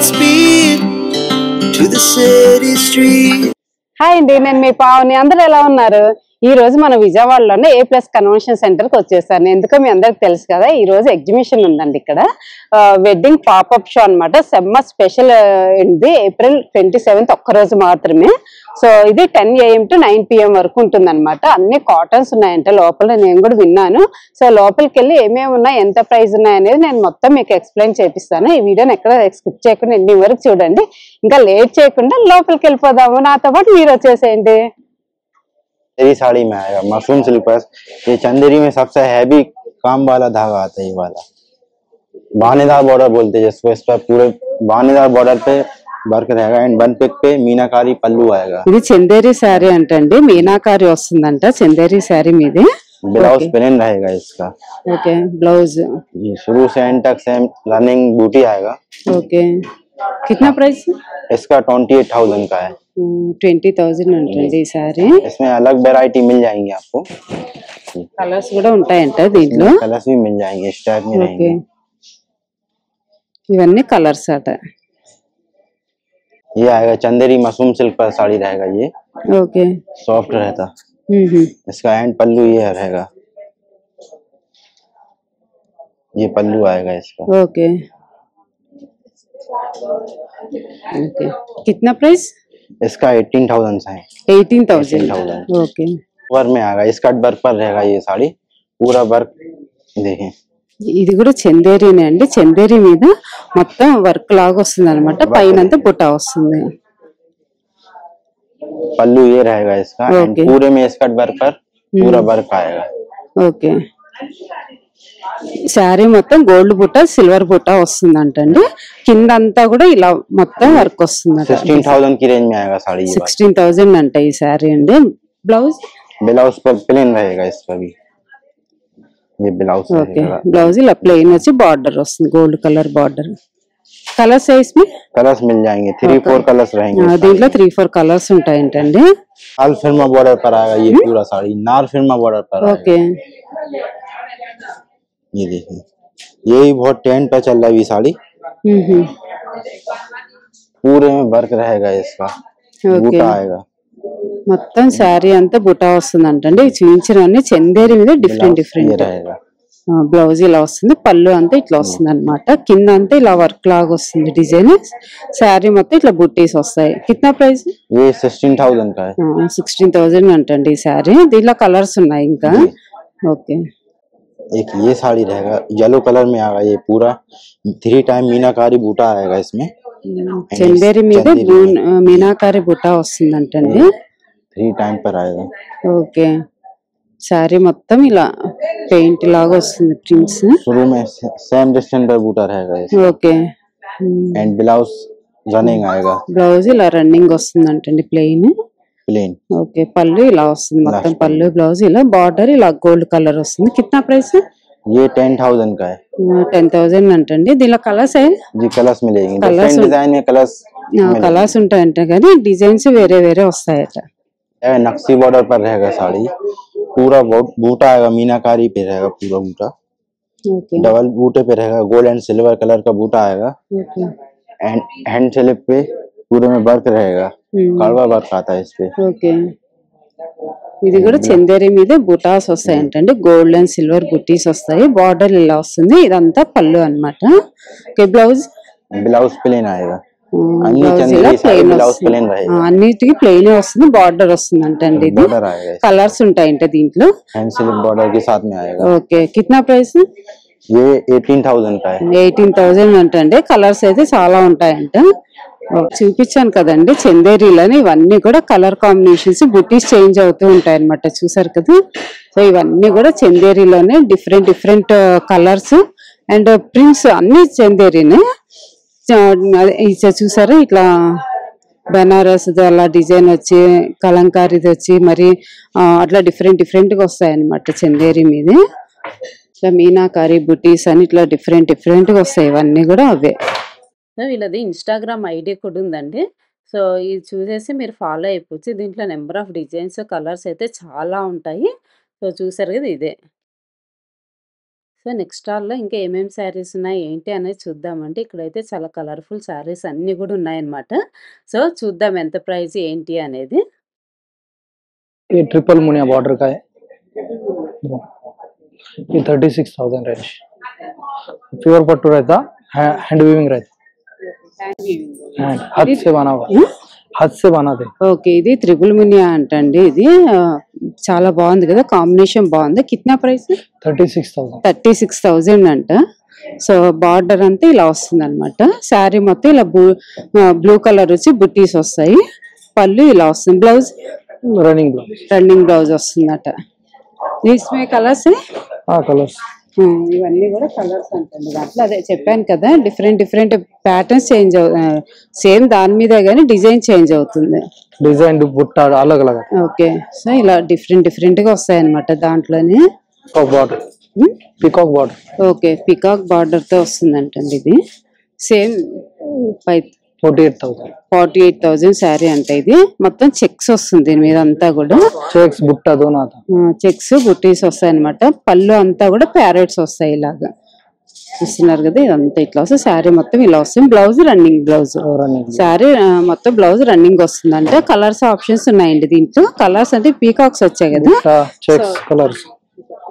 Godspeed to the city street. Hi అండి, నేను మీ పావని. అందరూ ఎలా ఉన్నారు? ఈ రోజు మన విజయవాడలోనే A+ కన్వెన్షన్ సెంటర్ కి వచ్చేసాను. ఎందుకో మీ అందరికి తెలుసు కదా, ఈ రోజు ఎగ్జిబిషన్ ఉందండి ఇక్కడ. వెడ్డింగ్ పాపప్ షో అన్నమాట. సమ్మర్ స్పెషల్ ఉంది, April 27th ఒక్క రోజు మాత్రమే. సో ఇది 10 AM to 9 PM వరకు ఉంటుంది అనమాట. అన్ని కాటన్స్ ఉన్నాయంట లోపల, నేను కూడా విన్నాను. సో లోపలికి వెళ్ళి ఏమేమి ఉన్నాయి, ఎంత ప్రైస్ ఉన్నాయి అనేది నేను మొత్తం మీకు ఎక్స్ప్లెయిన్ చేపిస్తాను. ఈ వీడియోని ఎక్కడ స్కిప్ చేయకుండా ఎన్ని వరకు చూడండి. ఇంకా లేట్ చేయకుండా లోపలికి వెళ్ళిపోదాము. నాతో పాటు మీరు వచ్చేసేయండి. चंदेरी साड़ी में आएगा मशरूम सिल्क पर। ये चंदेरी में सबसे हैवी काम वाला धागा आता है, ये वाला बानेदार बॉर्डर बोलते हैं जिसको। इस पर पूरे बानेदार बॉर्डर पे वर्क रहेगा एंड वन पिक पे मीनाकारी पल्लू आएगा। ఇది చందేరి శారీ అంటండి, మీనాకారి వస్తుందంట చందేరి శారీ మీది. ब्लाउज प्लेन रहेगा इसका। ఓకే, బ్లౌజ్ ये शुरू से एंड तक सेम रनिंग बूटी आएगा। ఓకే, कितना प्राइस? इसका 28,000 का है। 20,000 అంటండి ఈ శారీ. इसमें अलग वैरायटी मिल जाएंगी आपको, కలర్స్ కూడా ఉంటాయంట దీంట్లో. कलर्स भी मिल जाएंगे, इस टाइप में ఓకే, रहेंगे। ఇవన్నీ కలర్స్ అట. ये आएगा चंदेरी मशरूम सिल्क पर साड़ी रहेगा, ये ఓకే, सॉफ्ट रहता। इसका एंड पल्लू ये रहेगा, ये पल्लू आएगा इसका। ఓకే ఓకే, कितना प्राइस? इसका 18,000 है। 18,000. 18,000 ఓకే, वर्क में आएगा, स्कर्ट वर्क पर रहेगा ये साड़ी, पूरा वर्क देखें। ఇది కూడా చందేరీనే అండి. చందేరి మీద మొత్తం వర్క్ లాగా వస్తుంది అనమాట, పైనంతా బుట్ట వస్తుంది. पल्लू ये रहेगा इसका एंड पूरे में स्कर्ट वर्क पर पूरा वर्क आएगा। ఓకే, శారీ మొత్తం గోల్డ్ బుట్ట సిల్వర్ బుట్ట వస్తుంది అంటండి. కింద అంతా కూడా ఇలా మొత్తం వర్క్ వస్తుంది. 16,000 की रेंज में आएगा साड़ी। 16,000 అంట ఈ శారీ అండి. బ్లౌజ్ ब्लाउज पर प्लेन रहेगा इसका भी, ये ब्लाउज ఓకే, బ్లౌజ్ ఇలా ప్లెయిన్ వచ్చి బార్డర్ వస్తుంది, gold colour border. Colour size మీ कलर्स मिल जाएंगे, 3-4 कलर्स रहेंगे। దీంట్లో 3-4 కలర్స్ ఉంటాయంటండి. नाल फिरमा बॉर्डर पर आएगा ये पूरा साड़ी, नाल फिरमा बॉर्डर पर आएगा। ఓకే, ये देखिए, ये भी बहुत ट्रेंड पे चल रहा है ये साड़ी। पूरे में वर्क रहेगा इसका, बूटा आएगा। మొత్తం శారీ అంతా బుటా వస్తుంది అంటండి. చూపించినవన్నీ చందేరి మీద డిఫరెంట్ ये డిఫరెంట్. रहेगा, బ్లౌజ్ ఇలా వస్తుంది, పళ్ళు అంతా ఇట్లా వస్తుంది అనమాట. కింద అంతా ఇలా వర్క్ లాగా వస్తుంది డిజైన్. శారీ మొత్తం ఇట్లా బుట్టీస్ వస్తాయి. కిतना ప్రైస్? ये 16,000 का है। 16,000 అంటండి ఈ శారీ. దీంట్లో కలర్స్ ఉన్నాయి ఇంకా. ఓకే, एक ये साड़ी रहेगा, येलो कलर में आएगा, ये पूरा 3 टाइम मीनाकारी बूटा आएगा इसमें। చందేరి మీద మీనాకారి బుటా వస్తుంది అంటండి. 3 टाइम पर आएगा। ఓకే, శారీ మొత్తం ఇలా పెయింట్ లాగా వస్తుంది, ప్రింట్స్. शुरू में सेम डिस्टेंस पर बूटा रहेगा इसमें। ఓకే, एंड ब्लाउज रनिंग आएगा, బ్లౌజ్ ఇలా రన్నింగ్ వస్తుంది అంటండి, ప్లెయిన్. प्लेन। ఓకే, పళ్ళు ఇలా వస్తుంది మొత్తం, పళ్ళు బ్లౌజ్ ఇలా బార్డర్ ఇలా గోల్డ్ కలర్ వస్తుంది. కిतना ప్రైస్? ये 10,000 का है। 10,000 అంటండి. దీనిలో కలర్స్ जी कलर्स मिलेंगे, डिफरेंट डिजाइन में कलर्स కలర్స్ ఉంటాయంట, కానీ డిజైన్స్ వేరే వేరే వస్తాయట. नक्शी बॉर्डर पर रहेगा साड़ी, पूरा बूटा आएगा, मीनाकारी पे रहेगा पूरा बूटा। ఓకే, डबल बूटे पे रहेगा, गोल्ड एंड सिल्वर कलर का बूटा आएगा। ఓకే, एंड हैंड स्लिप पे पूरे में वर्क रहेगा, कड़वा वर्क आता है इस पे। ఓకే, ఇది కూడా చందేరి మీద బుటాస్ వస్తాయంటండి, గోల్డ్ అండ్ సిల్వర్ బుటీస్ వస్తాయి. బార్డర్ ఇలా వస్తుంది, ఇదంతా పళ్ళు అన్నమాట. ఓకే, బ్లౌజ్ ब्लाउज प्लेन आएगा, బ్లౌజ్ ఇలా ప్లెయిన్ వస్తుంది, అన్నిటికీ ప్లెయిన్ వస్తుంది, బార్డర్ వస్తుంది అంటండి. ఇది बॉर्डर आएगा, కలర్స్ ఉంటాయంట దీంట్లో. हैंड स्लिप बॉर्डर के साथ में आएगा। ఓకే, కిतना ప్రైస్? ये 18,000 का है। 18,000 అంటండి. కలర్స్ అయితే చాలా ఉంటాయంట. చూపించాను కదండి చందేరీలని, ఇవన్నీ కూడా కలర్ కాంబినేషన్స్, బుటీస్ చేంజ్ అవుతూ ఉంటాయి అనమాట. చూసారు కదా. సో ఇవన్నీ కూడా చందేరీలోనే different different colours and prints అన్ని చందేరీనే. చూసారా, ఇట్లా బనారస్ అలా డిజైన్ వచ్చి, కలంకారీది వచ్చి, మరి అట్లా డిఫరెంట్ డిఫరెంట్ గా వస్తాయి అనమాట చందేరి మీద. ఇట్లా మీనాకారి బుటీస్ అని ఇట్లా డిఫరెంట్ డిఫరెంట్ గా వస్తాయి, ఇవన్నీ కూడా అవే. వీళ్ళది ఇన్స్టాగ్రామ్ ఐడి కూడా ఉందండి. సో ఇది చూసేసి మీరు ఫాలో అయిపోవచ్చు. దీంట్లో నెంబర్ ఆఫ్ డిజైన్స్, కలర్స్ అయితే చాలా ఉంటాయి. సో చూసారు కదా, ఇదే సో నెక్స్ట్ స్టాల్లో ఇంకా ఏమేమి శారీస్ ఉన్నాయి ఏంటి అనేది చూద్దామండి. ఇక్కడైతే చాలా కలర్ఫుల్ శారీస్ అన్నీ కూడా ఉన్నాయన్నమాట. సో చూద్దాం ఎంత ప్రైస్ ఏంటి అనేది. ये ट्रिपल मुनिया बॉर्डर का है, ये 36,000 रेंज। प्योर पट्टू रहता, हैंड वीविंग रहता, हैंड हाथ से बना हुआ, हाथ से बनाते। ఓకే, ఇది త్రిబుల్ మునియా అంటండి. ఇది చాలా బాగుంది కదా, కాంబినేషన్ బాగుంది. కిतना ప్రైస్? 36,000। 36,000 అంట. సో బార్డర్ అంతా ఇలా వస్తుంది అనమాట. శారీ మొత్తం ఇలా బ్లూ కలర్ వచ్చి బుట్టీస్ వస్తాయి. పళ్ళు ఇలా వస్తుంది. బ్లౌజ్ రన్నింగ్ బ్లౌజ్ వస్తుందట. इसमें కలర్స్ కలర్స్ ఇవన్నీ కూడా కలర్స్ అంటండి. దాంట్లో అదే చెప్పాను కదా, డిఫరెంట్ ప్యాటర్న్స్ చేంజ్ సేమ్ దాని మీద కానీ డిజైన్ చేంజ్ అవుతుంది. డిజైన్ బుట్ట అలగ్ అలగ్. ఓకే, సో ఇలా డిఫరెంట్ గా వస్తాయి అనమాట. దాంట్లోనే peacock border. Okay, peacock border తో వస్తుందంటండి. ఇది సేమ్ 48,000 శారీ అంటే. ఇది మొత్తం చెక్స్ వస్తుంది దీని మీద అంతా కూడా. చెక్స్ బుట్ట చెక్స్ బుట్టీస్ వస్తాయి అనమాట. పళ్ళు అంతా కూడా ప్యారెట్స్ వస్తాయి ఇలాగా. చూస్తున్నారు కదా, ఇదంతా ఇట్లా వస్తుంది. శారీ మొత్తం ఇలా వస్తుంది. Blouse running blouse. శారీ మొత్తం బ్లౌజ్ రన్నింగ్ వస్తుంది. అంటే కలర్స్ ఆప్షన్స్ ఉన్నాయండి దీంట్లో. కలర్స్ అంటే పీకాక్స్ వచ్చాయి కదా, కలర్స్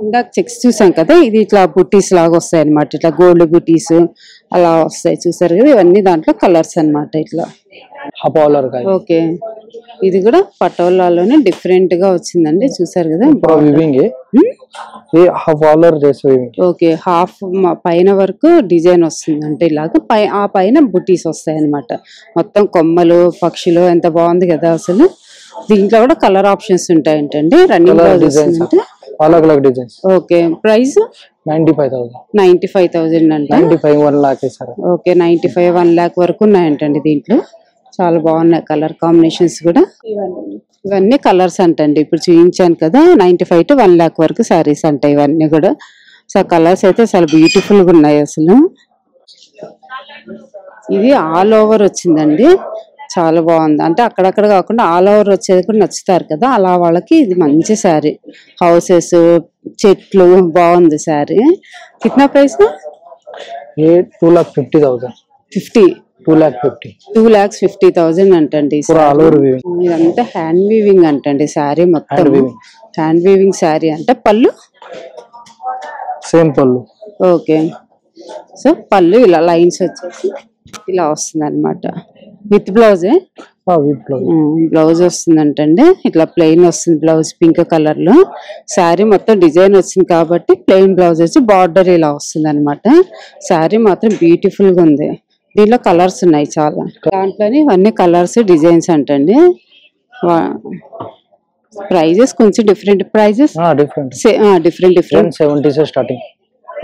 ఇందాక చెక్స్ చూసాం కదా. ఇది ఇట్లా బుట్టీస్ లాగా వస్తాయి అనమాట. ఇట్లా గోల్డ్ బుట్టీస్ అలా వస్తాయి. చూసారు కదా, ఇవన్నీ దాంట్లో కలర్స్ అనమాట. ఇట్లా ఓకే, ఇది కూడా పటోలాలోనే డిఫరెంట్ గా వచ్చిందండి. చూసారు కదా, ఓకే, హాఫ్ పైన వరకు డిజైన్ వస్తుంది. అంటే ఇలాగ ఆ పైన బుట్టీస్ వస్తాయి అనమాట. మొత్తం కొమ్మలు పక్షులు ఎంత బాగుంది కదా అసలు. దీంట్లో కూడా కలర్ ఆప్షన్స్ ఉంటాయంటండి. రన్నింగ్ అంటే ఓకే, ప్రైస్ 95,000 అంటే. 1 lakh ఓకే, 95 1 lakh వరకు ఉన్నాయంటండి దీంట్లో. చాలా బాగున్నాయి కలర్ కాంబినేషన్స్ కూడా. ఇవన్నీ కలర్స్ అంటండి. ఇప్పుడు చూపించాను కదా, 95 to 1 lakh వరకు శారీస్ అంటాయి ఇవన్నీ కూడా. సో కలర్స్ అయితే చాలా బ్యూటిఫుల్ గా ఉన్నాయి అసలు. ఇది ఆల్ ఓవర్ వచ్చిందండి, చాలా బాగుంది. అంటే అక్కడక్కడ కాకుండా ఆల్ ఓవర్ వచ్చేది కూడా నచ్చుతారు కదా, అలా వాళ్ళకి ఇది మంచి శారీ. హౌసెస్, చెట్లు, బాగుంది శారీ. కిतना ప్రైస్? 2,50,000. 2,50,000 అంటండి. ఇదంతా హ్యాండ్ వీవింగ్ అంటండి శారీ మొత్తం. హ్యాండ్ వీవింగ్ శారీ అంటే. పళ్ళు సేమ్ పళ్ళు. ఓకే, సో పళ్ళు ఇలా లైన్స్ వచ్చేసి ఇలా వస్తుంది అనమాట. విత్ బ్లౌజే, బ్లౌజ్ వస్తుందంటండి. ఇట్లా ప్లెయిన్ వస్తుంది బ్లౌజ్, పింక్ కలర్ లో. శారీ మొత్తం డిజైన్ వచ్చింది కాబట్టి ప్లెయిన్ బ్లౌజ్ వచ్చి బార్డర్ ఇలా వస్తుంది అనమాట. శారీ మాత్రం బ్యూటిఫుల్ గా ఉంది. దీంట్లో కలర్స్ ఉన్నాయి చాలా. దాంట్లోనే ఇవన్నీ కలర్స్ డిజైన్స్ అంటండి. ప్రైజెస్ కొంచెం డిఫరెంట్ ప్రైజెస్, డిఫరెంట్ 70 స్టార్టింగ్.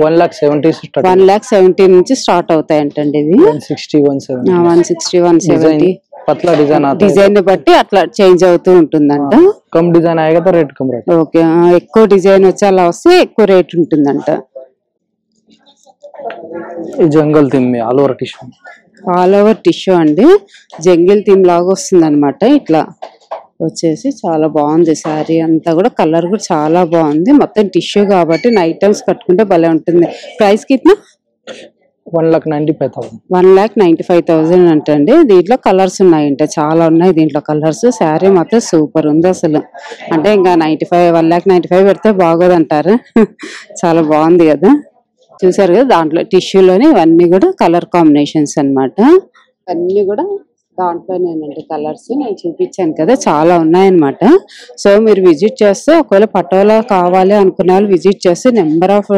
1,70,000 నుంచి స్టార్ట్ అవుతాయి అంటండి. ఇవి 160, 170 పట్ల డిజైన్ బట్టి అట్లా చేంజ్ అవుతూ ఉంటుందంట. కమ్ డిజైన్ అయ్యాక రేట్ కమ్ రేట్. ఓకే, ఎక్కువ డిజైన్ వచ్చి అలా వస్తే ఎక్కువ రేట్ ఉంటుందంట. జంగల్ థీమ్ ఆల్ ఓవర్ టిష్యూ అండి. జంగిల్ థీమ్ లాగా వస్తుంది అనమాట. ఇట్లా వచ్చేసి చాలా బాగుంది శారీ అంతా కూడా. కలర్ కూడా చాలా బాగుంది. మొత్తం టిష్యూ కాబట్టి నైట్ టైమ్స్ కట్టుకుంటే భలే ఉంటుంది. ప్రైస్ కిట్నా? 1,95,000 అంటండి. దీంట్లో కలర్స్ ఉన్నాయంట, చాలా ఉన్నాయి దీంట్లో కలర్స్. శారీ మాత్రం సూపర్ ఉంది అసలు. అంటే ఇంకా 1,95,000 పెడితే బాగోదంటారు. చాలా బాగుంది కదా, చూసారు కదా. దాంట్లో టిష్యూలోనే ఇవన్నీ కూడా కలర్ కాంబినేషన్స్ అన్నమాట. అన్ని కూడా దాంట్లోనేనండి కలర్స్. నేను చూపించాను కదా, చాలా ఉన్నాయన్నమాట. సో మీరు విజిట్ చేస్తే, ఒకవేళ పటోలా కావాలి అనుకునే వాళ్ళు విజిట్ చేస్తే నెంబర్ ఆఫ్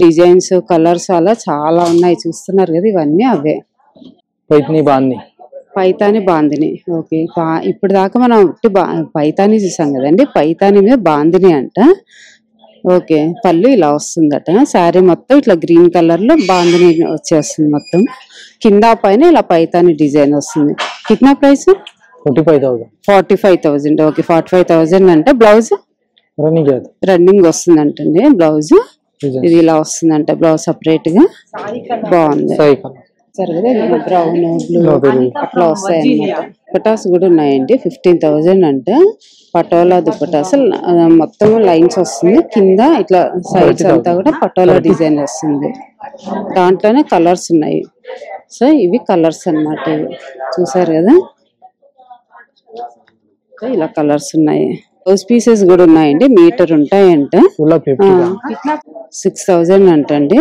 డిజైన్స్, కలర్స్ అలా చాలా ఉన్నాయి. చూస్తున్నారు కదా, ఇవన్నీ అవే. పైతాని బాందిని. ఓకే, ఇప్పుడు దాకా మనం పైతాని చూసాం కదండి. పైతాని మీద బాందిని అంట. ఓకే, పళ్ళు ఇలా వస్తుందట. శారీ మొత్తం ఇట్లా గ్రీన్ కలర్ లో బాందిని వచ్చేస్తుంది మొత్తం. కింద పైన ఇలా పైతాని డిజైన్ వస్తుంది. కిतना ప్రైస్? 45,000. ఓకే, 45,000 అంటే. బ్లౌజ్ రన్నింగ్ వస్తుందంటండి బ్లౌజ్. ఇది ఇలా వస్తుందంట బ్లౌజ్ సపరేట్ గా. బాగుంది. సరే కదా, బ్రౌన్, బ్లూ అట్లా వస్తాయి అన్నమాట. పటాస్ కూడా ఉన్నాయండి. 15,000 అంటే. పటోలా దుపట్టా అసలు మొత్తం లైన్స్ వస్తుంది, కింద ఇట్లా సైడ్స్ అంతా కూడా పటోలా డిజైన్ వస్తుంది. దాంట్లోనే కలర్స్ ఉన్నాయి. సో ఇవి కలర్స్ అన్నమాట. ఇవి చూసారు కదా, ఇలా కలర్స్ ఉన్నాయి. బ్లౌజ్ పీసెస్ కూడా ఉన్నాయండి, మీటర్ ఉంటాయంట. 6000 అంటండి.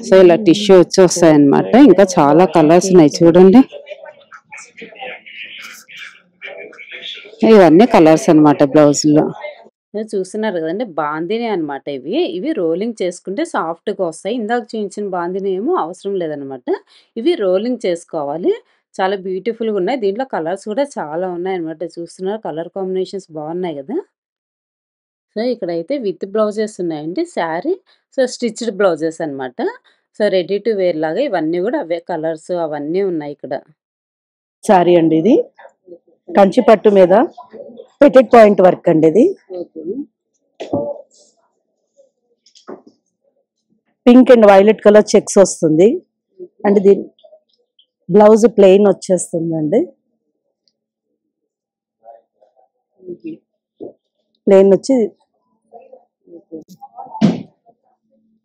సో ఇలా టిష్యూ వచ్చి వస్తాయి అన్నమాట. ఇంకా చాలా కలర్స్ ఉన్నాయి చూడండి. ఇవన్నీ కలర్స్ అన్నమాట బ్లౌజ్ లో. చూస్తున్నారు కదండి, బాందిని అనమాట. ఇవి రోలింగ్ చేసుకుంటే సాఫ్ట్ గా వస్తాయి. ఇందాక చూపించిన బాందిని ఏమో అవసరం లేదనమాట. ఇవి రోలింగ్ చేసుకోవాలి. చాలా బ్యూటిఫుల్ గా ఉన్నాయి. దీంట్లో కలర్స్ కూడా చాలా ఉన్నాయి అనమాట. చూస్తున్నారు, కలర్ కాంబినేషన్స్ బాగున్నాయి కదా. సో ఇక్కడైతే విత్ బ్లౌజెస్ ఉన్నాయండి, శారీ. సో స్టిచ్డ్ బ్లౌజెస్ అన్నమాట. సో రెడీ టు వేర్ లాగా ఇవన్నీ కూడా అవే కలర్స్ అవన్నీ ఉన్నాయి ఇక్కడ. సారీ అండి, ఇది కంచి పట్టు మీద పెటెడ్ పాయింట్ వర్క్ అండి. ఇది pink and violet colour checks వస్తుంది అండ్ దీని బ్లౌజ్ ప్లెయిన్ వచ్చేస్తుందండి. ప్లెయిన్ వచ్చి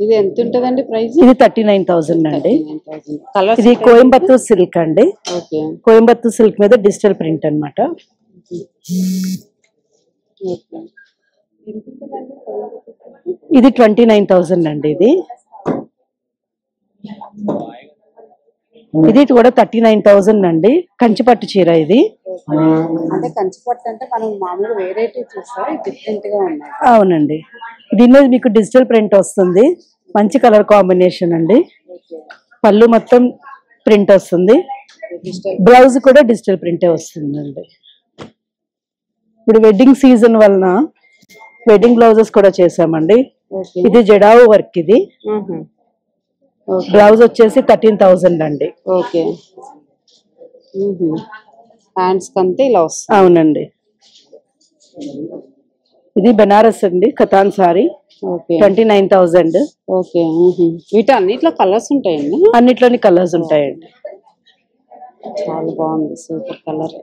ఇది ఎంత ఉంటదండి ప్రైస్? ఇది 39,000 అండి. ఇది కోయంబత్తూర్ సిల్క్ అండి. కోయంబత్తూర్ సిల్క్ మీద డిజిటల్ ప్రింట్ అన్నమాట. ఇది 29,000 అండి. ఇది కూడా 39,000 అండి. కంచిపట్టు చీర ఇది. అంటే కంచిపట్టు అంటే మనం మామూలుగా వెరైటీ చూస్తాం, డిఫరెంట్ గా ఉన్నాయి. అవునండి, దీని మీద మీకు డిజిటల్ ప్రింట్ వస్తుంది. మంచి కలర్ కాంబినేషన్ అండి. పళ్ళు మొత్తం ప్రింట్ వస్తుంది, బ్లౌజ్ కూడా డిజిటల్ ప్రింటే వస్తుందండి. ఇప్పుడు వెడ్డింగ్ సీజన్ వలన వెడ్డింగ్ బ్లౌజెస్ కూడా చేసామండి. ఇది జడావు వర్క్. ఇది బ్లౌజ్ వచ్చేసి 13,000 అండి. ఓకే, హ్యాండ్స్ కంటే ఇలా వస్తుంది. అవునండి, ఇది బెనారస్ అండి, కతాన్ సారీ. 29,000. ఓకే, వీటన్నిట్లో కలర్స్ ఉంటాయండి? అన్నిట్లోని కలర్స్ ఉంటాయండి. చాలా బాగుంది, సూపర్ కలర్.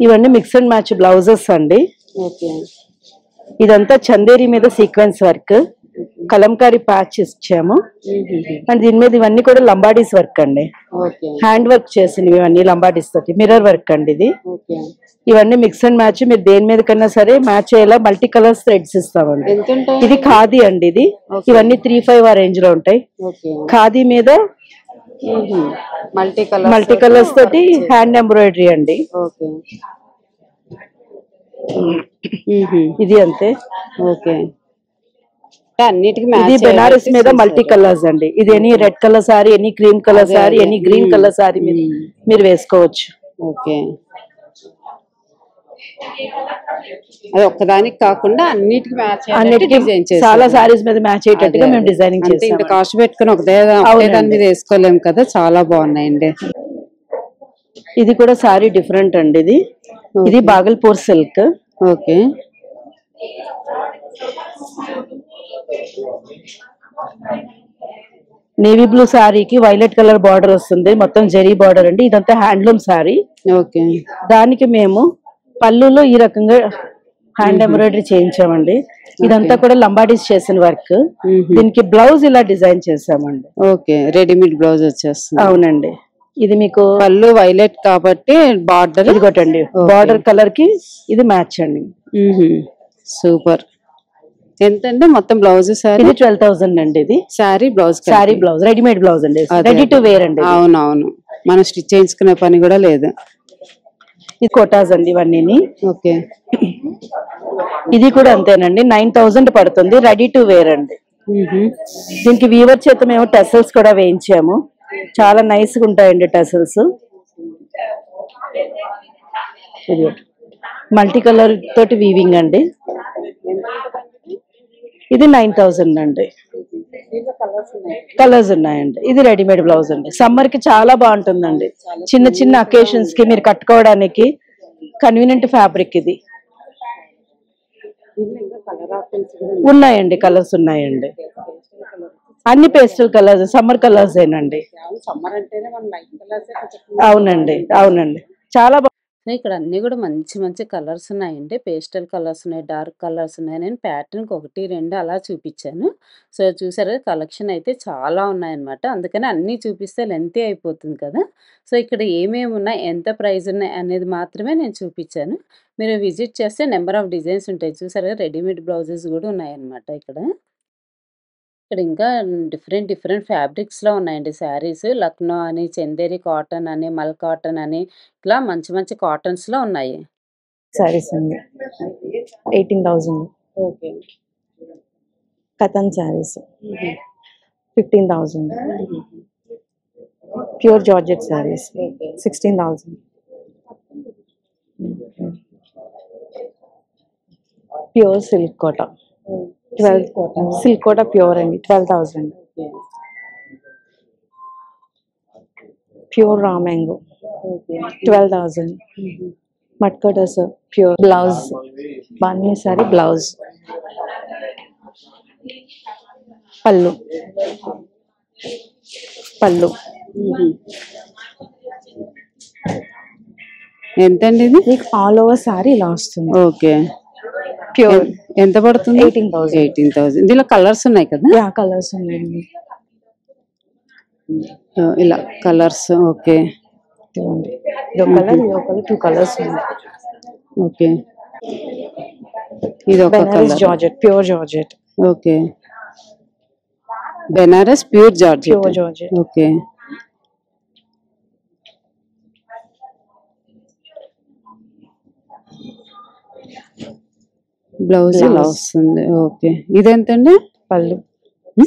ఇవన్నీ మిక్స్ అండ్ మ్యాచ్ బ్లౌజెస్ అండి. ఓకే, ఇదంతా చందేరి మీద సీక్వెన్స్ వర్క్, కలంకారీ ప్యాచ్ ఇచ్చాము అండ్ దీని మీద ఇవన్నీ కూడా లంబాడీస్ వర్క్ అండి. హ్యాండ్ వర్క్ చేసినవి ఇవన్నీ లంబాడీస్ తోటి, మిర్రర్ వర్క్ అండి ఇది. ఇవన్నీ మిక్స్ అండ్ మ్యాచ్. మీరు దేని మీద కన్నా సరే మ్యాచ్ అయ్యేలా మల్టీ కలర్స్ థ్రెడ్స్ ఇస్తామండి. ఇది ఖాదీ అండి. ఇది ఇవన్నీ 3-5 ఆ రేంజ్ లో ఉంటాయి. ఖాదీ మీద మల్టీ కలర్స్ తోటి హ్యాండ్ ఎంబ్రాయిడరీ అండి. ఇది అంతే. ఓకే, అన్నిటికి ఇది బెనారస్ మీద మల్టీ కలర్స్ అండి. ఇది any red colour sorry, any cream colour sorry, any green colour sorry మీరు వేసుకోవచ్చు. ఓకే, అది ఒక్కదానికి కాకుండా అన్నిటికి మ్యాచ్ డిజైన్ చేస్తాం. చాలా సారీస్ మీద మ్యాచ్ అయ్యేటట్టుగా మేము డిజైనింగ్ చేస్తాం. ఇంకా కాస్ట్ పెట్టుకుని ఒకటే దాని మీద వేసుకోలేం కదా. చాలా బాగున్నాయండి. ఇది కూడా సారీ డిఫరెంట్ అండి. ఇది Bhagalpur silk. Okay, navy blue సారీకి వైలెట్ కలర్ బార్డర్ వస్తుంది, మొత్తం జరీ బార్డర్ అండి. ఇదంతా హ్యాండ్లూమ్ సారీ. ఓకే, దానికి మేము పళ్ళులో ఈ రకంగా హ్యాండ్ ఎంబ్రాయిడరీ చేయించామండి. ఇదంతా కూడా లంబాడీస్ చేసిన వర్క్. దీనికి బ్లౌజ్ ఇలా డిజైన్ చేసామండి. ఓకే, రెడీమేడ్ బ్లౌజ్ వచ్చేస్తుంది. అవునండి, ఇది మీకు పళ్ళు వైలెట్ కాబట్టి బార్డర్ ఇదిగోటండి, బార్డర్ కలర్ కి ఇది మ్యాచ్ అండి. సూపర్. ఎంతండి మొత్తం బ్లౌజ్? సారీ ఇది 12,000 అండి. ఇది సారీ బ్లౌజ్, రెడీమేడ్ బ్లౌజ్ అండి, రెడీ టు వేర్ అండి. అవునవును, మనం స్టిచ్ చేయించుకునే పని కూడా లేదు. ఇది కోటాస్ అండి ఇవన్నీ. ఓకే, ఇది కూడా అంతేనండి, 9,000 పడుతుంది, రెడీ టు వేర్ అండి. దీనికి వీవర్ చేత మేము టెసల్స్ కూడా వేయించాము. చాలా నైస్ గా ఉంటాయండి టెసల్స్. మల్టీ కలర్ తోటి వీవింగ్ అండి. ఇది 9,000 అండి. కలర్స్ ఉన్నాయండి. ఇది రెడీమేడ్ బ్లౌజ్ అండి. సమ్మర్ కి చాలా బాగుంటుందండి. చిన్న చిన్న అకేషన్స్ కి మీరు కట్టుకోవడానికి కన్వీనియంట్ ఫ్యాబ్రిక్. ఇది ఉన్నాయండి, కలర్స్ ఉన్నాయండి. అన్ని పేస్టల్ కలర్స్, సమ్మర్ కలర్స్ ఏనండి. అవునండి, చాలా ఇక్కడ అన్నీ కూడా మంచి మంచి కలర్స్ ఉన్నాయండి. పేస్టల్ కలర్స్ ఉన్నాయి, డార్క్ కలర్స్ ఉన్నాయి. నేను ప్యాటర్న్కి 1, 2 అలా చూపించాను. సో చూసారా కలెక్షన్ అయితే చాలా ఉన్నాయన్నమాట. అందుకని అన్నీ చూపిస్తే లెంతీ అయిపోతుంది కదా. సో ఇక్కడ ఏమేమి ఉన్నాయి, ఎంత ప్రైస్ ఉన్నాయి అనేది మాత్రమే నేను చూపించాను. మీరు విజిట్ చేస్తే నెంబర్ ఆఫ్ డిజైన్స్ ఉంటాయి. చూసారా రెడీమేడ్ బ్లౌజెస్ కూడా ఉన్నాయన్నమాట ఇక్కడ. ఇక్కడ ఇంకా డిఫరెంట్ ఫ్యాబ్రిక్స్‌లో ఉన్నాయండి శారీస్. లక్నో అని, చందేరి కాటన్ అని, మల్ కాటన్ అని ఇట్లా మంచి మంచి కాటన్స్‌లో ఉన్నాయి. సారీస్ అండి 18,000. Okay. Katan saris 15,000. Pure georgette saris 16,000. Pure silk Kota 12 silk Kota pure అండి 12,000. Pure raw mango 12,000. మట్కటస్ pure blouse bandhani sari blouse పళ్ళు ఎంతండి ఇది? మీకు ఆల్ ఓవర్ సారీ ఇలా వస్తుంది. ఓకే. ప్యూర్ ఎంత పడుతుంది? 18,000. 18,000. ఇందులో కలర్స్ ఉన్నాయి కదా? యా కలర్స్ ఉన్నాయండి. ఇలా కలర్స్. ఓకే. ఇదిగోండి ఇదో కలర్ ఇదో కలర్ 2 కలర్స్ ఉన్నాయి. ఓకే. ఇది ఒక Banaras colour. Georgette pure georgette. Okay. Banaras pure georgette. Pure georgette. Okay. Blouse ఇలా వస్తుంది. ఓకే. ఇదెంతండి? పళ్ళు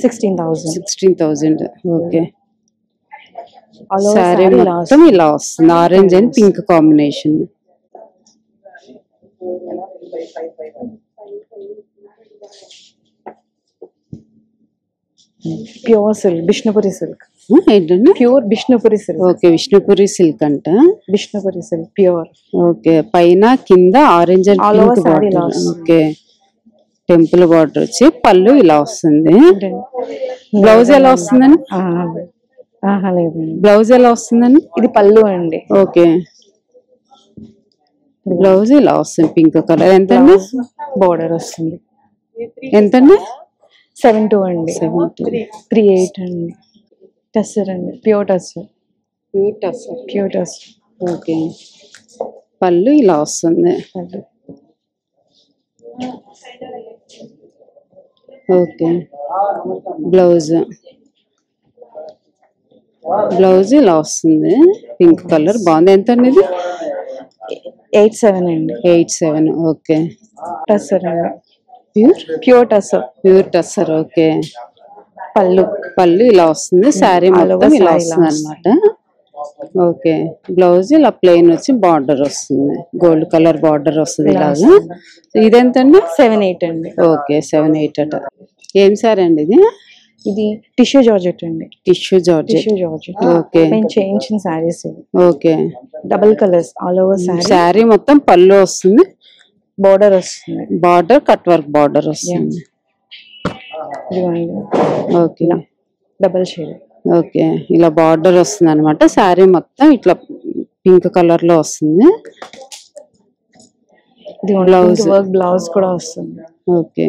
16,000. 16,000. Okay. All over sari sari ఇలా మొత్తం ఇలా వస్తుంది. Orange and pink combination. Pure silk Bishnupuri silk. ఏంటండి? Pure Bishnupuri silk. Okay. Vishnupuri silk అంట. Bishnupuri silk pure. ఓకే. పైన కింద orange and All over pink saree ఇలా బార్డర్. వస్తుంది. ఓకే. టెంపుల్ బార్డర్ వచ్చి పళ్ళు ఇలా వస్తుంది. బ్లౌజ్ ఎలా వస్తుందని? లేదండి బ్లౌజ్ ఎలా వస్తుందని? ఇది పళ్ళు అండి. ఓకే. బ్లౌజ్ ఇలా వస్తుంది పింక్ కలర్. ఎంతండి? బోర్డర్ వస్తుంది. ఎంతండి? 7,2 అండి. 7,2. 3,8 అండి. టస్సర్ అండి pure tussar. Pure tussar. Okay. పళ్ళు ఇలా వస్తుంది. ఓకే. బ్లౌజ్ ఇలా వస్తుంది పింక్ కలర్. బాగుంది. ఎంత అండి ఇది? 8,7 అండి. 8,7. ఓకే. టస్సర్ అండి ప్యూర్ ప్యూర్ టస్సర్. ఓకే. పళ్ళు ఇలా వస్తుంది. శారీ మొత్తం ఇలా వస్తుంది అన్నమాట. ఓకే. బ్లౌజ్ ఇలా ప్లెయిన్ వచ్చి బార్డర్ వస్తుంది. గోల్డ్ కలర్ బార్డర్ వస్తుంది ఇలాగా. ఇదెంతండి? 7,8 అండి. ఓకే. 7,8 అట. ఏం సారీ అండి ఇది? ఇది టిష్యూ జార్జెట్ అండి. Tissue georgette. ఓకే. నేను చేయించిన సారీస్ ఇవి. Okay. Double colours all over sorry. Sari మొత్తం పళ్ళు వస్తుంది. బోర్డర్ వస్తుంది. బార్డర్ కట్ వర్క్ బార్డర్ వస్తుంది. ఓకే. Double shade. ఓకే. ఇలా బార్డర్ వస్తుంది అనమాట. శారీ మొత్తం ఇట్లా పింక్ కలర్ లో వస్తుంది. బ్లౌజ్ వర్క్ బ్లౌజ్ కూడా వస్తుంది. ఓకే.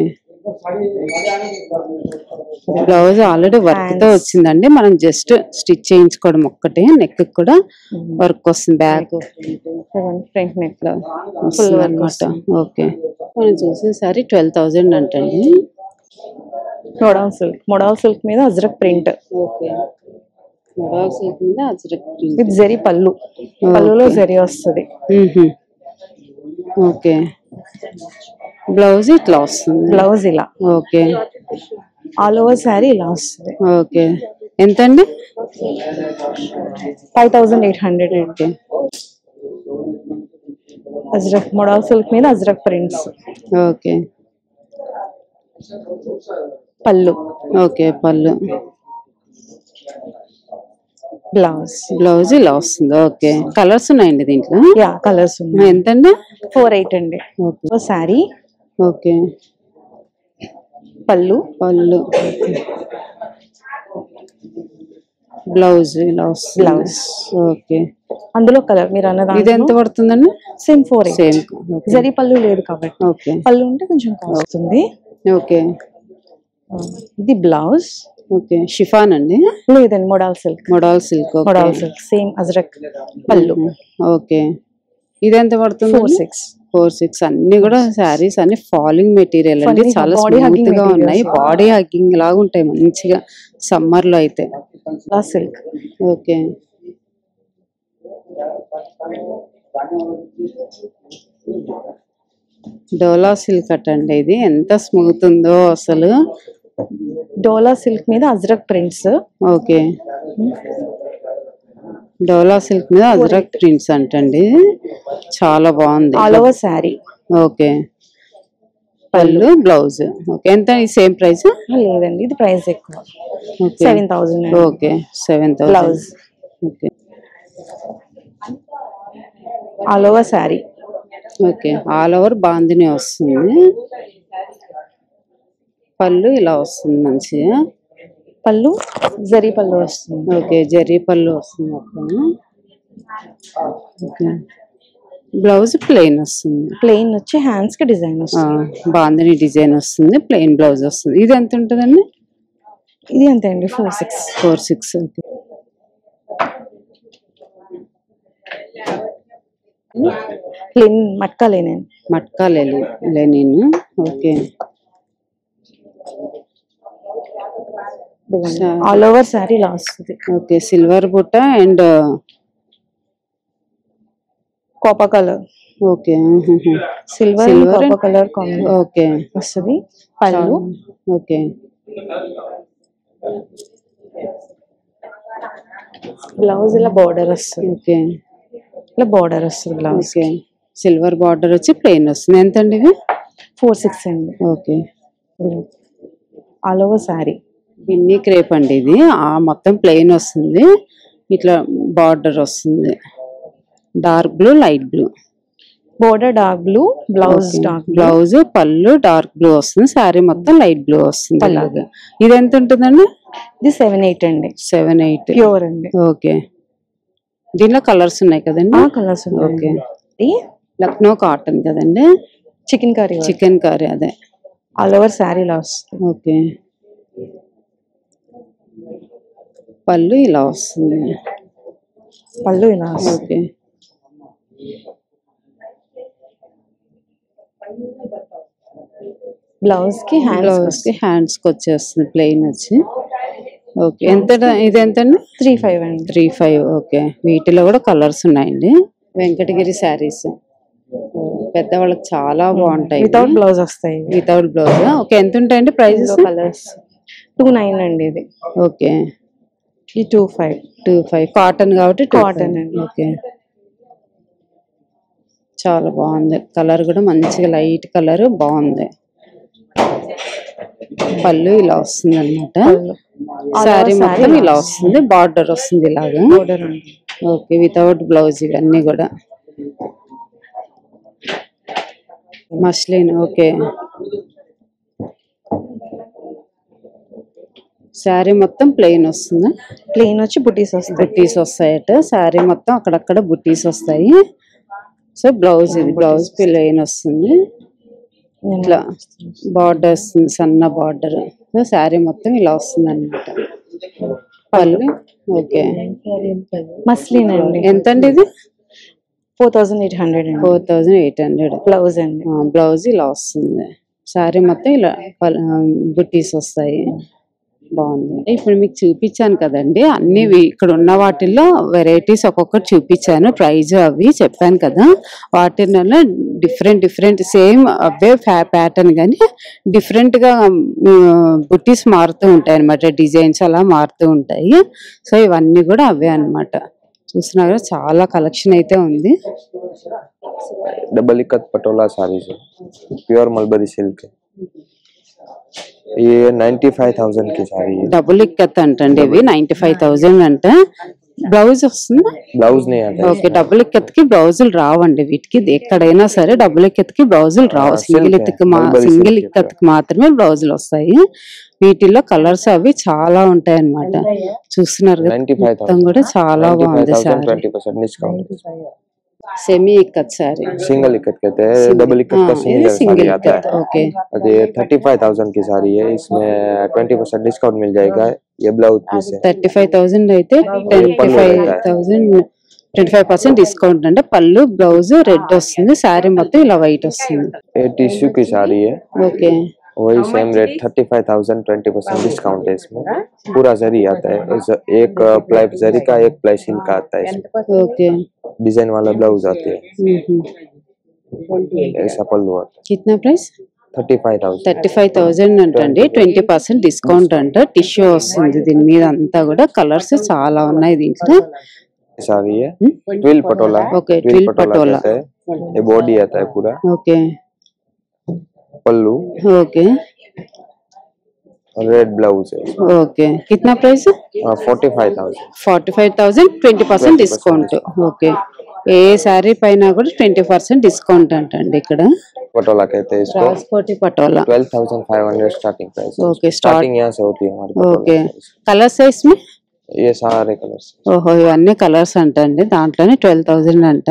బ్లౌజ్ ఆల్రెడీ వర్క్ తో వచ్చిందండి. మనం జస్ట్ స్టిచ్ చేయించుకోవడం ఒక్కటే. నెక్ కూడా వర్క్ వస్తుంది. బ్యాక్ ఫ్రంట్ నెక్ లో వస్తుంది అనమాట. ఓకే. మనం చూసేసరి 12,000 అంటండి. మోడల్ సిల్క్ మీద ajrak print. Okay. Model silk మీద అజ్రక్ ప్రింట్ విత్ జరీ పళ్ళు. పళ్ళులో జరీ వస్తుంది. ఓకే. బ్లౌజ్ ఇట్లా వస్తుంది. బ్లౌజ్ ఇలా. ఓకే. ఆల్ ఓవర్ సారీ ఇలా వస్తుంది. ఓకే. ఎంతండి? 5,800. ఓకే. అజ్రక్ మోడల్ సిల్క్ మీద అజ్రక్ ప్రింట్స్. ఓకే. పళ్ళు. ఓకే. పళ్ళు. బ్లౌజ్ ఇలా వస్తుంది. ఓకే. కలర్స్ ఉన్నాయండి దీంట్లో? యా కలర్స్ ఉన్నాయి. ఎంతండి? 4,8 అండి. ఓకే. సారీ. ఓకే. పళ్ళు. బ్లౌజ్ ఇలా వస్తుంది. బ్లౌజ్. ఓకే. అందులో కలర్ మీరు అన్న ఇది ఎంత పడుతుందండి? Same 4 same. జరీ పళ్ళు లేదు కాబట్టి. ఓకే పళ్ళు ఉంటే కొంచెం కాస్ట్ వస్తుంది. ఓకే. ఇది బ్లౌజ్. ఓకే షిఫాన్ అండి? లేదండి model silk. Model silk. Model silk same ajrak పళ్ళు. ఓకే. ఇది ఎంత పడుతుంది? 4-6. అన్ని కూడా శారీస్ అన్ని ఫాలింగ్ మెటీరియల్ అండి, చాలా స్మూత్ గా ఉన్నాయి, బాడీ హగ్గింగ్ లాగా ఉంటాయి మంచిగా సమ్మర్ లో అయితే. సిల్క్. ఓకే. డోలా సిల్క్ అటండి, ఇది ఎంత స్మూత్ ఉందో అసలు. డోలా సిల్క్ మీద అజ్రక్ ప్రింట్స్. ఓకే. డోలా సిల్క్ మీద అజ్రక్ ప్రింట్స్ అంటండి, చాలా బాగుంది. All over sari. ఓకే. పళ్ళు బ్లౌజ్. ఓకే. ఎంత సేమ్ ప్రైస్? లేదండి ఇది ప్రైస్ ఎక్కువ. 7000. Okay 7000 blouse. Okay. All over sari. Okay all over bandhani వస్తుంది. పళ్ళు ఇలా వస్తుంది మంచిగా. పళ్ళు జరీ పళ్ళు వస్తుంది. ఓకే జరీ పళ్ళు వస్తుంది మొత్తం. ఓకే. బ్లౌజ్ ప్లెయిన్ వస్తుంది. ప్లెయిన్ వచ్చి హ్యాండ్స్ కి డిజైన్ వస్తుంది. బాందిని డిజైన్ వస్తుంది, ప్లెయిన్ బ్లౌజ్ వస్తుంది. ఇది ఎంత ఉంటుందండి? ఇది అంతే అండి 4-6. 4-6. Okay. Plain matka linen. Matka linen. Okay. All over sari లా వస్తుంది. ఓకే. సిల్వర్ బుట్ట and copper colour. Okay. Silver copper colour combination. Okay వస్తుంది. పళ్ళు. ఓకే. బ్లౌజ్ ఇలా బార్డర్ వస్తుంది. ఓకే. ఇలా బార్డర్ వస్తుంది బ్లౌజ్. ఓకే. సిల్వర్ బార్డర్ వచ్చి ప్లెయిన్ వస్తుంది. ఎంత అండి ఇవి? 4-6 అండి. Okay. All over sari. Binny crepe అండి ఇది, మొత్తం ప్లెయిన్ వస్తుంది, ఇట్లా బార్డర్ వస్తుంది, dark blue light blue. Border dark blue, blouse dark blouse, పళ్ళు డార్క్ బ్లూ వస్తుంది, శారీ మొత్తం లైట్ బ్లూ వస్తుంది. అలాగా ఇది ఎంత ఉంటుందండి? ఇది 7-8 అండి. 7-8 ప్యూర్ అండి. ఓకే. దీనిలో కలర్స్ ఉన్నాయి కదండి? Colours okay. లక్నో కాటన్ కదండి? చికెన్ కర్రీ. చికెన్ కర్రీ అదే. ఆల్ ఓవర్ శారీ లా వస్తుంది. ఓకే. పళ్ళు ఇలా వస్తుంది. పళ్ళు ఇలా వస్తుంది. ఓకే. బ్లౌజ్ కి హ్యాండ్స్ కి వచ్చేస్తుంది ప్లెయిన్ వచ్చి. ఓకే. ఎంత ఇది ఎంత అండి? 3-5 అండి. 3-5. ఓకే. వీటిలో కూడా కలర్స్ ఉన్నాయండి. వెంకటగిరి శారీస్ పెద్దవాళ్ళకి చాలా బాగుంటాయి. వితౌట్ బ్లౌజ్ వస్తాయి. Without blouse. ఓకే. ఎంత ఉంటాయండి ప్రైజెస్? కలర్స్ 2-9 అండి ఇది. ఓకే. ఇది 2-5 కాటన్ కాబట్టి కాటన్ అండి. ఓకే. చాలా బాగుంది, కలర్ కూడా మంచిగా లైట్ కలర్ బాగుంది. పళ్ళు ఇలా వస్తుంది అన్నమాట, శారీ మొత్తం ఇలా వస్తుంది, బార్డర్ వస్తుంది ఇలాగా. ఓకే. వితౌట్ బ్లౌజ్ ఇవన్నీ కూడా మస్లిన్. ఓకే. శారీ మొత్తం ప్లెయిన్ వస్తుంది. ప్లెయిన్ వచ్చి బుట్టీస్ వస్తాయట. శారీ మొత్తం అక్కడక్కడ బుట్టీస్ వస్తాయి. సో బ్లౌజ్ ఇది బ్లౌజ్ ప్లెయిన్ వస్తుంది, ఇట్లా బార్డర్ వస్తుంది, సన్న బార్డర్. సో శారీ మొత్తం ఇలా వస్తుంది అన్నమాట. పళ్ళు. ఓకే. మస్లిన్ అండి. ఎంత అండి ఇది? 4800 అండి. 4800. బ్లౌజ్ అండి. బ్లౌజ్ ఇలా వస్తుంది, శారీ మొత్తం ఇలా బుట్టీస్ వస్తాయి. బాగుంది. ఇప్పుడు మీకు చూపించాను కదండి అన్ని, ఇక్కడ ఉన్న వాటిల్లో వెరైటీస్ ఒక్కొక్కటి చూపించాను, ప్రైజ్ అవి చెప్పాను కదా. వాటిలో డిఫరెంట్ సేమ్ అవే ప్యాటర్న్ కానీ డిఫరెంట్ గా బుట్టీస్ మారుతూ ఉంటాయి అనమాట, డిజైన్స్ అలా మారుతూ ఉంటాయి. సో ఇవన్నీ కూడా అవే అనమాట. చూసినా కూడా చాలా కలెక్షన్ అయితే ఉంది. डबल इकत पटोला साड़ी से प्योर मलबरी सिल्क ये 95,000 की साड़ी है. డబుల్ ఇక్కత్ అంటండి ఇవి 95,000 అంట. బ్లౌజ్ వస్తుంది? ब्लाउज नहीं आता. ఓకే. డబుల్ ఇక్కత్ కి బ్లౌజులు రావండి వీటికి, ఎక్కడైనా సరే డబుల్ ఇక్కత్ కి బ్లౌజులు రావు, సింగిల్ ఇక్కత్ కి మాత్రమే బ్లౌజులు వస్తాయి. వీటిల్లో కలర్స్ అవి చాలా ఉంటాయి అన్నమాట. చూస్తున్నారు కదా 95,000 మొత్తం కూడా చాలా బాగుంది 95,000 sorry. 20% discount. Semi ikat sorry, single ikat कहते हैं, डबल इकत का ఇది सिंगल సింగిల్ साड़ी आता ఇక్కత్. है. ఓకే और ये 35,000 की साड़ी है, इसमें 20% डिस्काउंट मिल जाएगा. ये ब्लाउज पीस है. 35,000 అయితే 25,000 25% డిస్కౌంట్ అంటే పళ్ళు బ్లౌజ్ రెడ్ వస్తుంది, శారీ మొత్తం ఇలా వైట్ వస్తుంది. ये टिश्यू की साड़ी है, ఓకే वही सेम रेट 35,000 20% डिस्काउंट है. इसमें पूरा जरी आता है, एक प्लाई जरी का एक प्लाई सिल्क का आता है. इसमें ఓకే डिजाइन वाला ब्लाउज आती है, ऐसा पल्लू आता కిतना ప్రైస్? है. 35,000. 35,000 అంటండి, 20% డిస్కౌంట్ అంట. టిష్యూ వస్తుంది దీని మీద అంతా కూడా, కలర్స్ చాలా ఉన్నాయి దీంట్లో. साड़ी है twill patola. Okay twill patola patola. कहते हैं. ये बॉडी आता है पूरा, ఓకే पल्लू ఓకే और रेड ब्लाउज है. ఓకే కిतना ప్రైస్? 45,000. 45,000 20% డిస్కౌంట్. ఓకే ఏ శారీ పైన కూడా 20% డిస్కౌంట్ అంటండి ఇక్కడ. पटोला कहते हैं इसको. Raj-Koti patola. 12,500 starting price. Okay starting यहाँ से होती है हमारी ఓకే पटोला. కలర్ సైజ్ में ये सारे कलर्स. ఓహో ఇవన్నీ కలర్స్ అంటండి, దాంట్లోనే 12,000 అంట,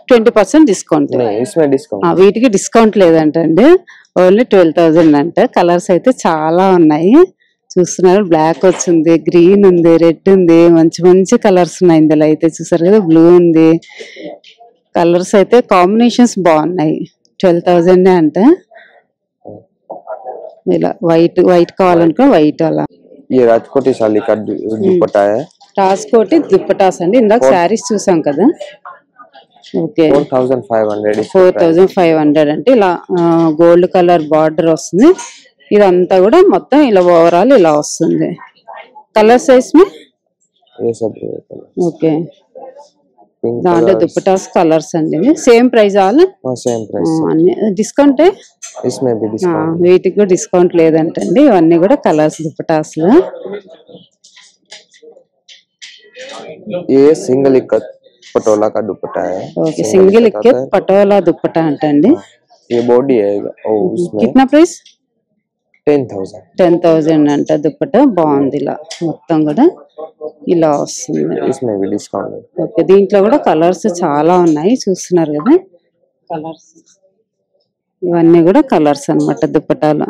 20% డిస్కౌంట్. नहीं इसमें डिस्काउंट. వీటికి డిస్కౌంట్ లేదంటండి, ఓన్లీ 12,000 అంట. కలర్స్ అయితే చాలా ఉన్నాయి చూస్తున్నారు. బ్లాక్ వచ్చింది, గ్రీన్ ఉంది, రెడ్ ఉంది, మంచి మంచి కలర్స్ ఉన్నాయి ఇందులో అయితే. చూసారు కదా బ్లూ ఉంది. కలర్స్ అయితే కాంబినేషన్స్ బాగున్నాయి. 12,000 అంట. ఇలా వైట్ వైట్ కావాలనుకో వైట్ అలా. ये राजकोटी साड़ी का दुपट्टा है. రాజ్కోటి దుప్పటాస్ అండి, ఇందాక శారీస్ చూసాం కదా. ఓకే 4,500 इसका price. 4,500 అంటే ఇలా గోల్డ్ కలర్ బార్డర్ వస్తుంది. ఇదంతా కూడా మొత్తం ఇలా ఓవరాల్ ఇలా వస్తుంది. కలర్ సైజ్ में ये सब कलर. ఓకే पिंक దాంట్లో దుప్పటాస్ కలర్స్ అండి. Same price all same price. అన్ని డిస్కౌంట్. इसमें भी डिस्काउंट. వీటికి కూడా డిస్కౌంట్ లేదంటండి. ఇవన్నీ కూడా కలర్స్ దుప్పటాస్. ये सिंगल इकत पटोला का दुपट्टा है. ఓకే సింగిల్ ఇక్కత్ పటోలా దుప్పటా అంటండి. ये बॉडी है और उसमें కిतना ప్రైస్? 10,000. 10,000 అంట. దుప్పటా బాగుంది, ఇలా మొత్తం కూడా ఇలా వస్తుంది. इसमें भी डिस्काउंट है. ఓకే దీంట్లో కూడా కలర్స్ చాలా ఉన్నాయి చూస్తున్నారు కదా. కలర్స్ ఇవన్నీ కూడా కలర్స్ అన్నమాట దుప్పటాలు.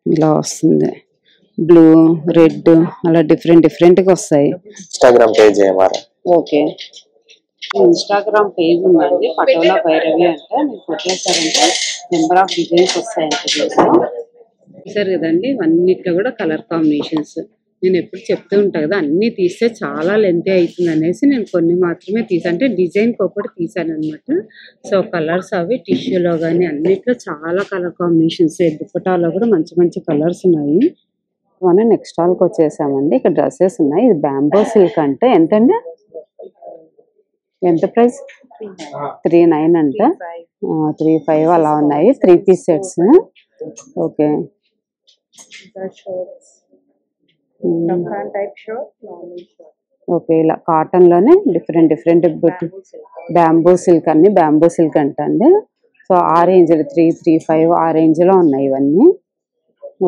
ఇలా వస్తుంది బ్లూ, రెడ్ అలా డిఫరెంట్ డిఫరెంట్ గా వస్తాయి. इंस्टाग्राम पेज है हमारा. ఓకే ఇన్స్టాగ్రామ్ పేజ్ ఉందండి, పటోలా భైరవి అంటే. మీరు కొట్టేసారంటే నెంబర్ ఆఫ్ డిజైన్స్ వస్తాయంట దీంట్లో. చూసారు కదండి, ఇవన్నిట్లో కూడా కలర్ కాంబినేషన్స్. నేను ఎప్పుడు చెప్తూ ఉంటా కదా, అన్ని తీస్తే చాలా లెంత్ అవుతుంది అనేసి నేను కొన్ని మాత్రమే తీసాను, అంటే డిజైన్కి ఒకటి తీసాను అనమాట. సో కలర్స్ అవి టిష్యూలో కానీ అన్నిట్లో చాలా కలర్ కాంబినేషన్స్. దుప్పటాలో కూడా మంచి మంచి కలర్స్ ఉన్నాయి. మనం నెక్స్ట్ స్టాల్కి వచ్చేసామండి. ఇక్కడ డ్రెస్సెస్ ఉన్నాయి. ఇది బ్యాంబో సిల్క్ అంటే ఎంతండి? ఎంత ప్రైస్? 3,900 అంట. 3,500 అలా ఉన్నాయి. 3 పీస్ సెట్స్. ఓకే ఓకే ఇలా కాటన్ లోనే డిఫరెంట్ డిఫరెంట్ బ్యాంబో సిల్క్, అన్ని బ్యాంబో సిల్క్ అంటండి. సో ఆ రేంజ్ 3,500 ఆ రేంజ్ లో ఉన్నాయి ఇవన్నీ.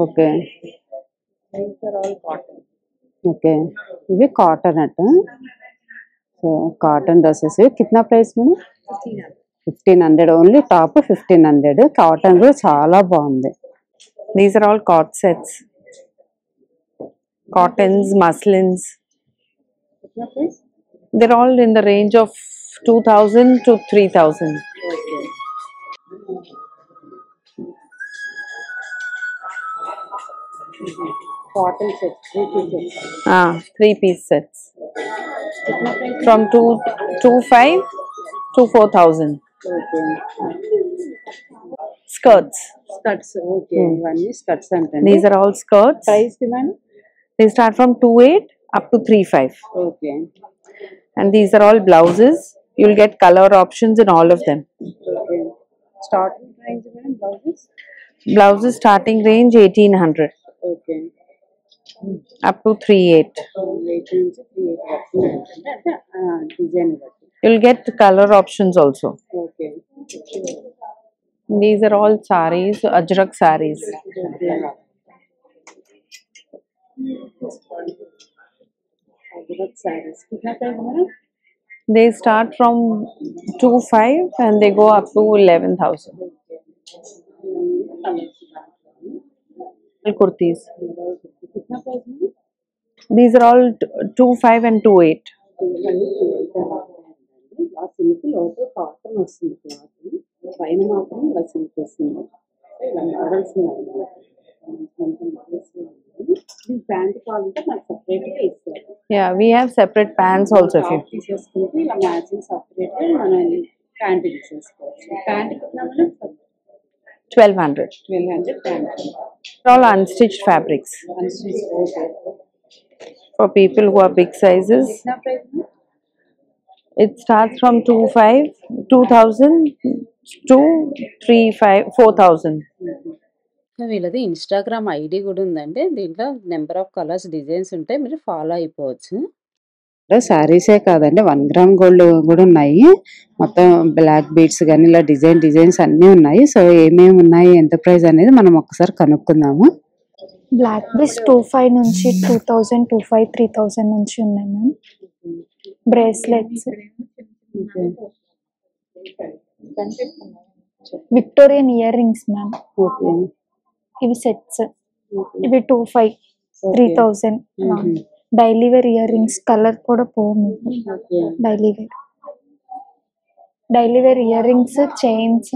ఓకే ఓకే ఇవి కాటన్ అట. సో కాటన్ డ్రెస్సెస్ కిतना price madam? 1,500 only. Top 1,500. Cotton కూడా చాలా బాగుంది. These are all cot sets. Cottons, muslins. They're all in the range of 2,000 to 3,000. Cotton set 3-piece sets. From 2,500 to 4,000. Skirts. Skirts. Okay ఇవన్నీ skirts అంటే. These are all skirts. Price ఇవ్వండి. They start from 2,800 up to 3,500. Okay And these are all blouses. You'll get color options in all of them. Okay starting range madam blouses? Blouses starting range 1,800 okay up to 3,800. 8 నుంచి 3,800 వరకు అంటే design బట్టి. You'll get color options also. Okay These are all sarees, Ajrak sarees. sarees कितना price madam? They start from 2,500 and they go up to 11,000. Kurtis. कितना price madam? These are all 2,500 and 2,800. Simple లోపల cotton వస్తుంది cloth పైన మాత్రం ఇలా silk వస్తుంది ఇలా models ఉన్నాయి ప్యాంట్ కావాలంటే నాకు సపరేట్ గా ఇస్తారు Yeah, we have separate pants also if you. తీసేసుకుంటే ఇలా మ్యాచింగ్ సపరేట్ గా మనం ప్యాంట్ తీసేసుకోవచ్చు ప్యాంట్ కిतना madam 1,200. 1200 pant All unstitched fabrics for people who are big sizes. कितना प्राइस में It starts from 2,000 to 3,500, 4,000. వీళ్ళది ఇన్స్టాగ్రామ్ ఐడి కూడా ఉందండి దీంట్లో నెంబర్ ఆఫ్ కలర్స్ డిజైన్స్ ఉంటాయి మీరు ఫాలో అయిపోవచ్చు శారీసే కాదండి 1 గ్రామ్ గోల్డ్ కూడా ఉన్నాయి మొత్తం బ్లాక్ బీడ్స్ కానీ ఇలా డిజైన్స్ అన్నీ ఉన్నాయి సో ఏమేమి ఉన్నాయి ఎంత ప్రైస్ అనేది మనం ఒకసారి కనుక్కుందాము బ్లాక్ బీస్ 2,500 నుంచి 2,000 2,500 3,000 నుంచి ఉన్నాయి ma'am bracelets Victorian earrings ma'am okay ఇవి సెట్స్ ఇవి 2,500 3,000 daily wear earrings colour కూడా పోవు మీకు daily wear earrings chains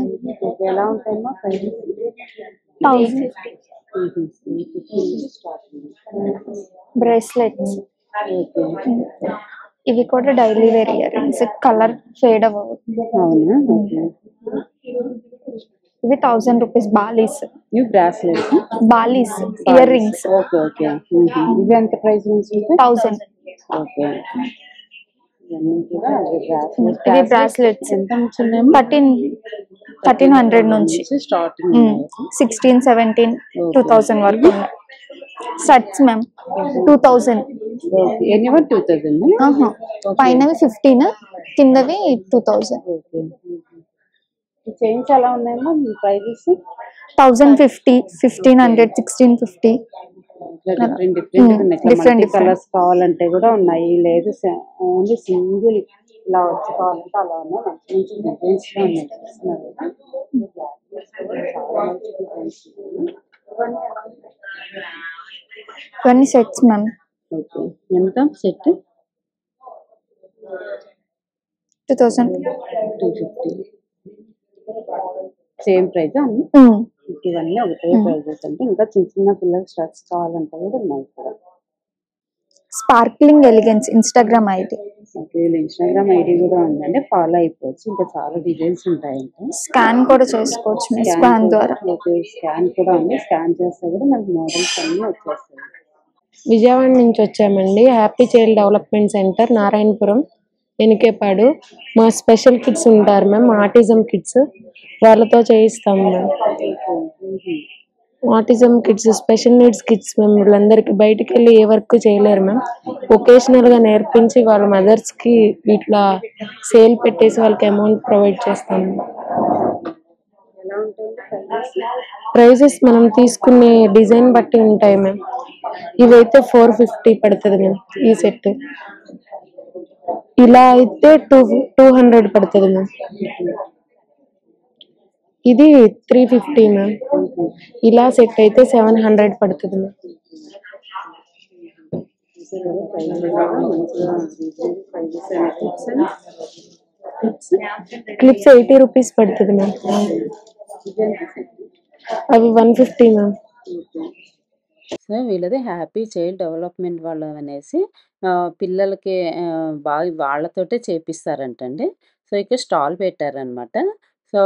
ఎలా ఉంటాయమ్మా 1,000 బ్రేస్లెట్స్ ఇవి కూడా daily wear earrings colour fade అవ్వవు అవునా ఇవి 1,000 రూపీస్ బాలీస్ ఇవి bracelets balis earrings okay okay ఇవి ఎంత ప్రైస్ నుంచి ఉంటాయి 1,000 ఓకే ఇవన్నీ కూడా ఇవి బ్రాస్లెట్స్ ఎంత నుంచి ఉన్నాయమ్మా 1,300 నుంచి స్టార్టింగ్ 16 17 2,000 వరకు ఉన్నాయి సెట్స్ మ్యామ్ 2,000 ఎనీవన్ 2000 పైనవి 15 కిందవి 2,000 ఓకే ఈ చైన్స్ ఎలా ఉన్నాయమ్మా మీ ప్రైజెస్ 1,050 1,500 1,650 డిఫరెంట్ కలర్స్ కావాలంటే కూడా ఉన్నాయి లేదు ఓన్లీ సింగిల్ ఇలా వచ్చి కావాలంటే అలా ఉన్నాయి మంచి డిజైన్స్ లో ఉన్నాయి చూస్తున్నారు చాలా మంచి డిజైన్స్ ఇవన్నీ సెట్స్ మ్యామ్ ఓకే ఎంత సెట్ 2,000 250 సేమ్ ప్రైస్ అన్ని ఇవన్నీ ఒకటే ప్రైజెస్ అంటే ఇంకా చిన్న చిన్న పిల్లలకి షర్ట్స్ కావాలంటే కూడా ఉన్నాయి ఇక్కడ sparkling elegance Instagram ID okay Instagram ID కూడా ఉందండి ఫాలో అయిపోవచ్చు ఇంకా చాలా డిజైన్స్ ఉంటాయంటే స్కాన్ కూడా చేసుకోవచ్చు స్కాన్ ద్వారా ఓకే స్కాన్ కూడా ఉంది స్కాన్ చేస్తే కూడా మనకి మోడల్స్ అన్నీ వచ్చేస్తాయి విజయవాడ నుంచి వచ్చామండి happy child development centre Narayanapuram Enikepadu మా స్పెషల్ కిడ్స్ ఉంటారు మ్యామ్ ఆటిజం కిడ్స్ వాళ్ళతో చేయిస్తాం ma'am autism kids special needs kids ma'am వీళ్ళందరికీ బయటికి వెళ్ళి ఏ వర్క్ చేయలేరు మ్యామ్ ఒకేషనల్ గా నేర్పించి వాళ్ళ మదర్స్ కి ఇట్లా సేల్ పెట్టేసి వాళ్ళకి అమౌంట్ ప్రొవైడ్ చేస్తాం ప్రైజెస్ మనం తీసుకునే డిజైన్ బట్టి ఉంటాయి మ్యామ్ ఇవైతే 450 పడుతుంది మ్యామ్ ఈ సెట్ ఇలా అయితే 200 పడుతుంది మ్యామ్ ఇది 350 మ్యామ్ ఇలా సెట్ అయితే 700 పడుతుంది మ్యామ్ క్లిప్స్ 80 రూపీస్ పడుతుంది మ్యామ్ అవి 150 మ్యామ్ సో వీళ్ళది హ్యాపీ చైల్డ్ డెవలప్మెంట్ వాళ్ళు అనేసి పిల్లలకి బాగా వాళ్ళతోటే చేపిస్తారంటండి సో ఇక్కడ స్టాల్ పెట్టారనమాట సో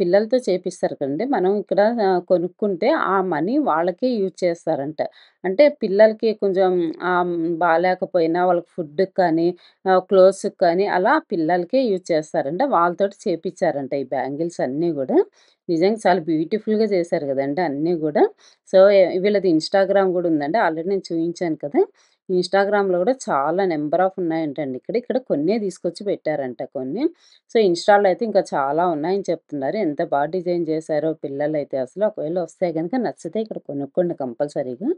పిల్లలతో చేపిస్తారు కదండి మనం ఇక్కడ కొనుక్కుంటే ఆ మనీ వాళ్ళకే యూజ్ చేస్తారంట అంటే పిల్లలకి కొంచెం బాగాలేకపోయినా వాళ్ళకి ఫుడ్కి కానీ క్లోత్స్కి కానీ అలా పిల్లలకే యూజ్ చేస్తారంట వాళ్ళతోటి చేపించారంట ఈ బ్యాంగిల్స్ అన్నీ కూడా నిజంగా చాలా బ్యూటిఫుల్గా చేశారు కదండి అన్నీ కూడా సో వీళ్ళది ఇన్స్టాగ్రామ్ కూడా ఉందండి ఆల్రెడీ నేను చూపించాను కదా ఇన్స్టాగ్రామ్లో కూడా చాలా నెంబర్ ఆఫ్ ఉన్నాయంటండి ఇక్కడ కొన్నే తీసుకొచ్చి పెట్టారంట కొన్ని సో ఇన్స్టాలో అయితే ఇంకా చాలా ఉన్నాయని చెప్తున్నారు ఎంత బాగా డిజైన్ చేశారో పిల్లలు అయితే అసలు ఒకవేళ వస్తే కనుక నచ్చితే ఇక్కడ కొనుక్కోండి కంపల్సరీగా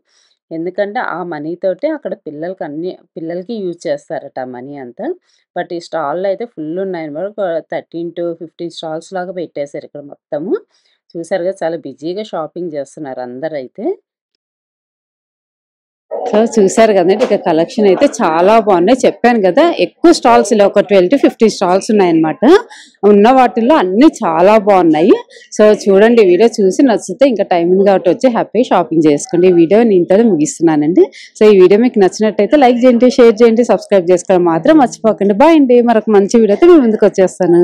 ఎందుకంటే ఆ మనీ తోటే అక్కడ పిల్లలకి యూజ్ చేస్తారట ఆ మనీ అంతా. బట్ ఈ స్టాల్‌లో అయితే ఫుల్ ఉన్నాయన్నమాట. ఒక 13-15 స్టాల్స్ లాగా పెట్టేశారు ఇక్కడ మొత్తము. చూసారు కదా చాలా బిజీగా షాపింగ్ చేస్తున్నారు అందరైతే. సో చూసారు కదండి ఇక కలెక్షన్ అయితే చాలా బాగున్నాయి. చెప్పాను కదా ఎక్కువ స్టాల్స్ ఇలా ఒక 12-15 స్టాల్స్ ఉన్నాయన్నమాట. ఉన్న వాటిల్లో అన్ని చాలా బాగున్నాయి. సో చూడండి వీడియో చూసి నచ్చితే ఇంకా టైం ఉంది కాబట్టి వచ్చి హ్యాపీ షాపింగ్ చేసుకోండి. ఈ వీడియో నేను ఇంతలో ముగిస్తున్నానండి. సో ఈ వీడియో మీకు నచ్చినట్టయితే లైక్ చేయండి, షేర్ చేయండి, సబ్స్క్రైబ్ చేసుకోవడం మాత్రం మర్చిపోకండి. బాయ్ అండి. మరొక మంచి వీడియోతో మీ ముందుకు వచ్చేస్తాను.